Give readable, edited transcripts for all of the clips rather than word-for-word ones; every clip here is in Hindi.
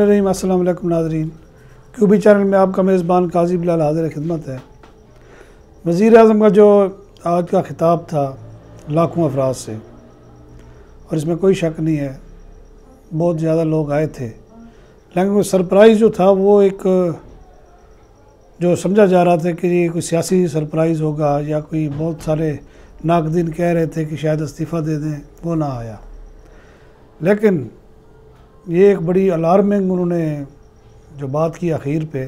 अस्सलाम वालेकुम नाज़रीन, क्यूबी चैनल में आपका मेज़बान काजी बिलाल हाज़िर खिदमत है। वज़ीर आज़म का जो आज का खिताब था लाखों अफराद से, और इसमें कोई शक नहीं है बहुत ज़्यादा लोग आए थे, लेकिन वो सरप्राइज़ जो था वो एक जो समझा जा रहा था कि ये कोई सियासी सरप्राइज़ होगा या कोई बहुत सारे नाक़दीन कह रहे थे कि शायद इस्तीफ़ा दे दें, वो ना आया। लेकिन ये एक बड़ी अलार्मिंग उन्होंने जो बात की आखिर पे,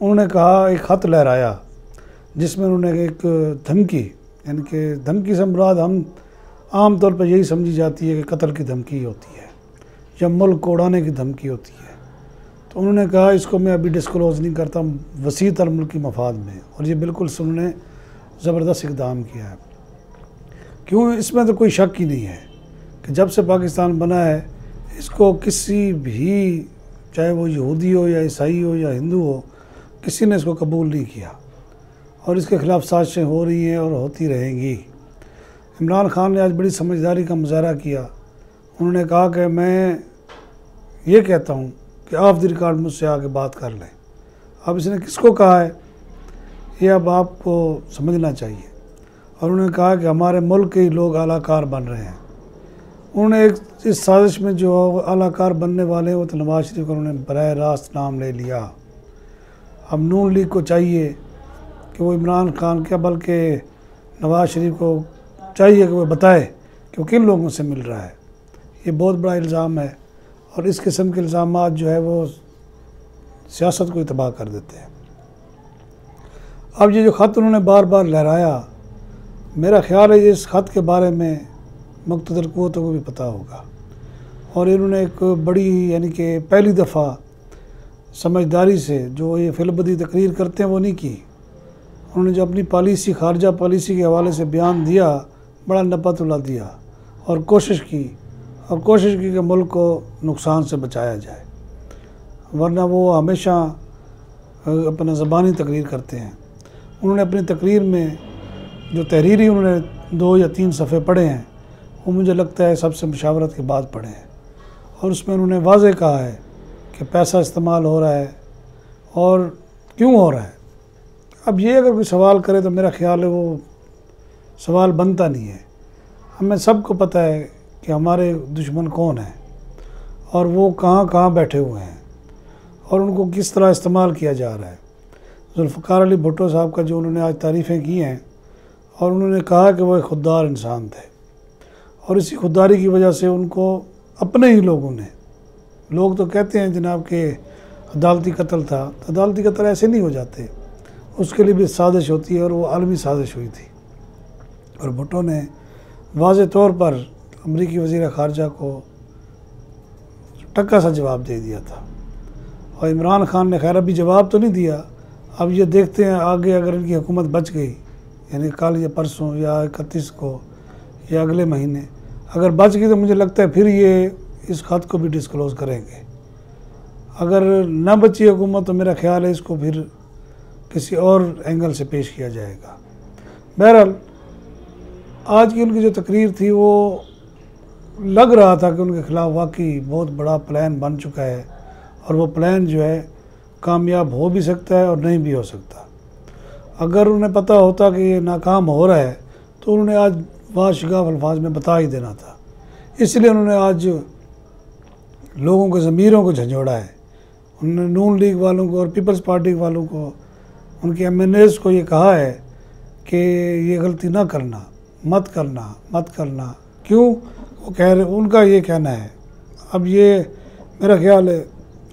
उन्होंने कहा, एक ख़त लहराया जिसमें उन्होंने एक धमकी, यानी कि धमकी से मुराद हम आम तौर पर यही समझी जाती है कि कत्ल की धमकी होती है या मुल्क को उड़ाने की धमकी होती है। तो उन्होंने कहा इसको मैं अभी डिस्क्लोज़ नहीं करता वसी तर मुल्की मफाद में, और ये बिल्कुल उन्होंने ज़बरदस्त इक़दाम किया है। क्यों? इसमें तो कोई शक ही नहीं है कि जब से पाकिस्तान बना है इसको किसी भी, चाहे वो यहूदी हो या ईसाई हो या हिंदू हो, किसी ने इसको कबूल नहीं किया और इसके ख़िलाफ़ साजिशें हो रही हैं और होती रहेंगी। इमरान खान ने आज बड़ी समझदारी का मुजाहरा किया। उन्होंने कहा कि मैं ये कहता हूँ कि ऑफ द रिकॉर्ड मुझसे आके बात कर लें। अब इसने किसको कहा है ये अब आपको समझना चाहिए। और उन्होंने कहा कि हमारे मुल्क के ही लोग आलाकार बन रहे हैं। उन्होंने एक इस साजिश में जो आलाकार बनने वाले हैं वो तो नवाज़ शरीफ का उन्होंने बराह रास्त नाम ले लिया। अब नून लीग को चाहिए कि वो इमरान खान क्या, बल्कि नवाज़ शरीफ को चाहिए कि वो बताए कि वो किन लोगों से मिल रहा है। ये बहुत बड़ा इल्ज़ाम है और इस किस्म के इल्ज़ामात जो है वो सियासत को तबाह कर देते हैं। अब ये जो ख़त उन्होंने बार बार लहराया, मेरा ख़्याल है इस ख़त के बारे में मुक़्तदर क़ुव्वतों को भी पता होगा, और इन्होंने एक बड़ी, यानी कि पहली दफ़ा समझदारी से जो ये फिलबदी तकरीर करते हैं वो नहीं की। उन्होंने जो अपनी पॉलिसी, खारजा पॉलिसी के हवाले से बयान दिया, बड़ा नपा तुला दिया और कोशिश की कि मुल्क को नुकसान से बचाया जाए, वरना वो हमेशा अपना ज़बानी तकरीर करते हैं। उन्होंने अपनी तकरीर में जो तहरीरी उन्होंने 2 या 3 सफ़े पढ़े हैं वो मुझे लगता है सबसे मुशावरत के बाद पढ़े हैं, और उसमें उन्होंने वाज़े कहा है कि पैसा इस्तेमाल हो रहा है और क्यों हो रहा है। अब ये अगर कोई सवाल करे तो मेरा ख़्याल है वो सवाल बनता नहीं है। हमें सबको पता है कि हमारे दुश्मन कौन हैं और वो कहाँ कहाँ बैठे हुए हैं और उनको किस तरह इस्तेमाल किया जा रहा है। जुल्फ़िकार अली भुट्टो साहब का जो उन्होंने आज तारीफ़ें की हैं, और उन्होंने कहा कि वो एक खुददार इंसान थे, और इसी खुददारी की वजह से उनको अपने ही लोगों ने, लोग तो कहते हैं जनाब कि अदालती कत्ल था, तो अदालती कत्ल ऐसे नहीं हो जाते, उसके लिए भी साजिश होती है, और वो आलमी साजिश हुई थी। और भुट्टो ने वाज़े तौर पर अमरीकी वज़ीर ख़ारजा को टक्का सा जवाब दे दिया था, और इमरान खान ने खैर अभी जवाब तो नहीं दिया। अब ये देखते हैं आगे अगर इनकी हुकूमत बच गई, यानी कल या परसों या 31 को या अगले महीने अगर बच गई, तो मुझे लगता है फिर ये इस ख़त को भी डिस्क्लोज़ करेंगे। अगर न बची हुकूमत तो मेरा ख्याल है इसको फिर किसी और एंगल से पेश किया जाएगा। बहरहाल आज की उनकी जो तकरीर थी वो लग रहा था कि उनके ख़िलाफ़ वाकई बहुत बड़ा प्लान बन चुका है, और वो प्लान जो है कामयाब हो भी सकता है और नहीं भी हो सकता। अगर उन्हें पता होता कि ये नाकाम हो रहा है तो उन्होंने आज वाशगाफ अल्फाज में बता ही देना था। इसलिए उन्होंने आज लोगों के ज़मीरों को झंझोड़ा है। उन्होंने नून लीग वालों को और पीपल्स पार्टी वालों को, उनके MNAs को ये कहा है कि ये गलती ना करना, मत करना। क्यों? वो कह रहे, उनका ये कहना है। अब ये मेरा ख्याल है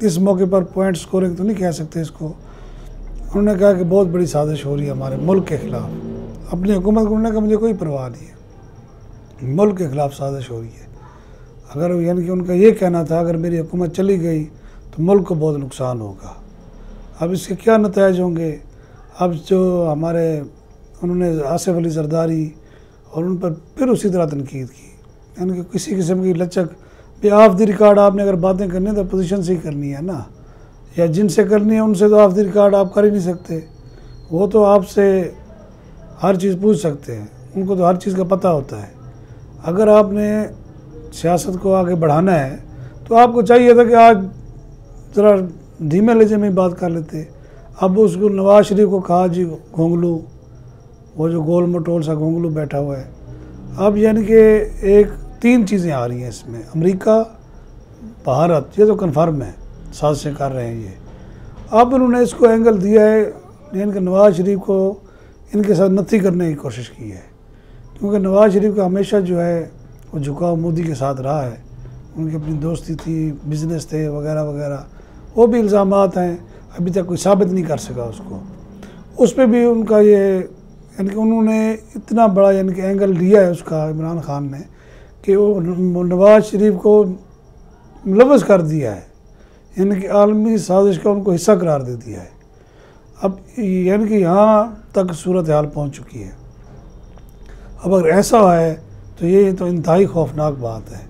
इस मौके पर पॉइंट स्कोरिंग तो नहीं कह सकते इसको। उन्होंने कहा कि बहुत बड़ी साजिश हो रही है हमारे मुल्क के ख़िलाफ़। अपनी हुकूमत को उन्होंने कहा मुझे कोई परवाह नहीं है, मुल्क के ख़िलाफ़ साजिश हो रही है। अगर यानी कि उनका ये कहना था अगर मेरी हुकूमत चली गई तो मुल्क को बहुत नुकसान होगा। अब इसके क्या नतीजे होंगे? अब जो हमारे, उन्होंने आसिफ अली जरदारी और उन पर फिर उसी तरह तनकीद की, यानी कि किसी किस्म की लचक भी ऑफ द रिकॉर्ड आपने अगर बातें करनी है तो अपोजिशन से ही करनी है ना, या जिनसे करनी है उनसे तो ऑफ द रिकॉर्ड आप कर ही नहीं सकते। वो तो आपसे हर चीज़ पूछ सकते हैं, उनको तो हर चीज़ का पता होता है। अगर आपने सियासत को आगे बढ़ाना है तो आपको चाहिए था कि आज ज़रा धीमे लहजे में बात कर लेते। अब उसको नवाज शरीफ को कहा जी घोंगलू, वो जो गोल मटोल सा घोंगलू बैठा हुआ है। अब यानी कि एक 3 चीज़ें आ रही हैं इसमें, अमेरिका, भारत, ये तो कन्फर्म है, साजिशें कर रहे हैं ये। अब उन्होंने इसको एंगल दिया है, यानी कि नवाज शरीफ को इनके साथ नत्थी करने की कोशिश की है, क्योंकि नवाज शरीफ का हमेशा जो है वो झुकाव मोदी के साथ रहा है। उनकी अपनी दोस्ती थी, बिज़नेस थे वगैरह वगैरह, वो भी इल्ज़ामात हैं, अभी तक कोई साबित नहीं कर सका उसको। उस पर भी उनका ये यानी कि उन्होंने इतना बड़ा यानी कि एंगल लिया है उसका, इमरान खान ने, कि वो नवाज शरीफ को मुलव्वस कर दिया है, यानी कि आलमी साजिश का उनको हिस्सा करार दे दिया है। अब यानी कि यहाँ तक सूरत हाल पहुँच चुकी है। अब अगर ऐसा है तो ये तो इंतहाई खौफनाक बात है।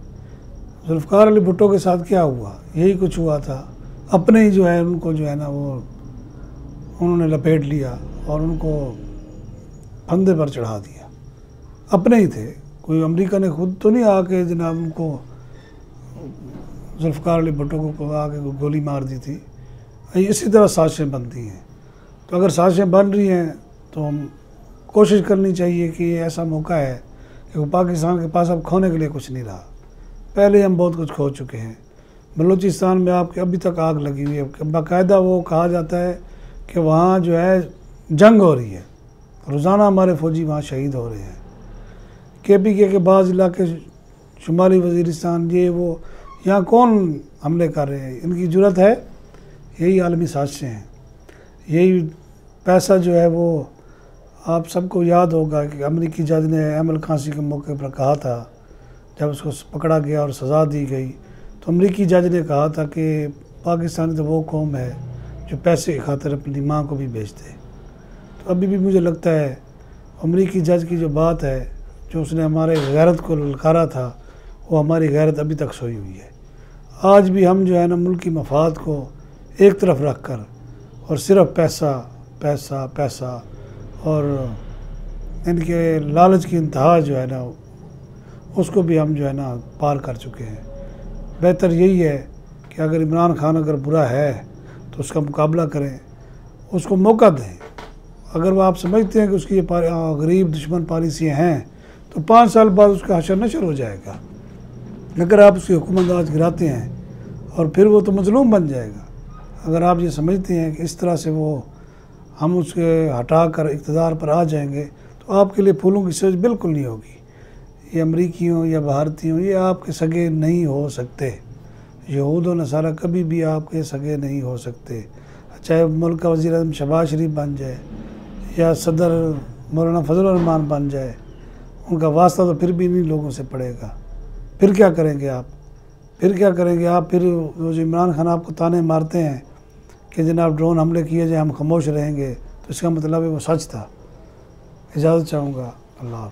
जुल्फ़िकार अली भुट्टो के साथ क्या हुआ, यही कुछ हुआ था। अपने ही जो है उनको जो है ना वो उन्होंने लपेट लिया और उनको फंदे पर चढ़ा दिया। अपने ही थे, कोई अमेरिका ने खुद तो नहीं आके जनाब उनको, जुल्फ़िकार अली भुट्टो को आके गोली मार दी थी। इसी तरह साजिशें बनती हैं। तो अगर साजिशें बन रही हैं तो हम कोशिश करनी चाहिए कि ये ऐसा मौका है कि पाकिस्तान के पास अब खोने के लिए कुछ नहीं रहा। पहले हम बहुत कुछ खो चुके हैं। बलूचिस्तान में आपके अभी तक आग लगी हुई है, बाकायदा वो कहा जाता है कि वहाँ जो है जंग हो रही है, रोज़ाना हमारे फ़ौजी वहाँ शहीद हो रहे हैं। KPK के बाज़ इलाके, शुमाली वज़ीरिस्तान, ये वो, यहाँ कौन हमले कर रहे हैं, इनकी जुर्रत है? यही आलमी साजिशें हैं। यही पैसा जो है वो, आप सबको याद होगा कि अमेरिकी जज ने अहमद खांसी के मौके पर कहा था, जब उसको पकड़ा गया और सज़ा दी गई, तो अमेरिकी जज ने कहा था कि पाकिस्तानी तो वो कौम है जो पैसे की खातिर अपनी माँ को भी बेच दे। तो अभी भी मुझे लगता है अमेरिकी जज की जो बात है, जो उसने हमारे गैरत को ललकारा था, वो हमारी गैरत अभी तक सोई हुई है। आज भी हम जो है ना मुल्क की मफाद को एक तरफ रख कर और सिर्फ पैसा पैसा पैसा और इनके लालच की इंतहा जो है ना, उसको भी हम जो है ना पार कर चुके हैं। बेहतर यही है कि अगर इमरान खान अगर बुरा है तो उसका मुकाबला करें, उसको मौका दें। अगर वो आप समझते हैं कि उसकी ये गरीब दुश्मन पॉलिसियाँ हैं तो 5 साल बाद उसका हशर नशर हो जाएगा। अगर आप उसकी हुकूमत आज गिराते हैं और फिर वो तो मजलूम बन जाएगा। अगर आप ये समझते हैं कि इस तरह से वो हम उसके हटा कर इक़्तिदार पर आ जाएंगे तो आपके लिए फूलों की सोच बिल्कुल नहीं होगी। ये अमरीकियों या भारतीयों, ये आपके सगे नहीं हो सकते। यहूद और नसारा कभी भी आपके सगे नहीं हो सकते। चाहे मुल्क का वज़ीर आज़म शहबाज शरीफ बन जाए या सदर मौलाना फजलुर रहमान बन जाए, उनका वास्ता तो फिर भी इन्हीं लोगों से पड़ेगा। फिर क्या करेंगे आप? फिर क्या करेंगे आप? फिर जो इमरान खान आपको ताने मारते हैं कि जनाब ड्रोन हमले किए जाए, हम खामोश रहेंगे, तो इसका मतलब है वो सच था। इजाज़त चाहूँगा। अल्लाह।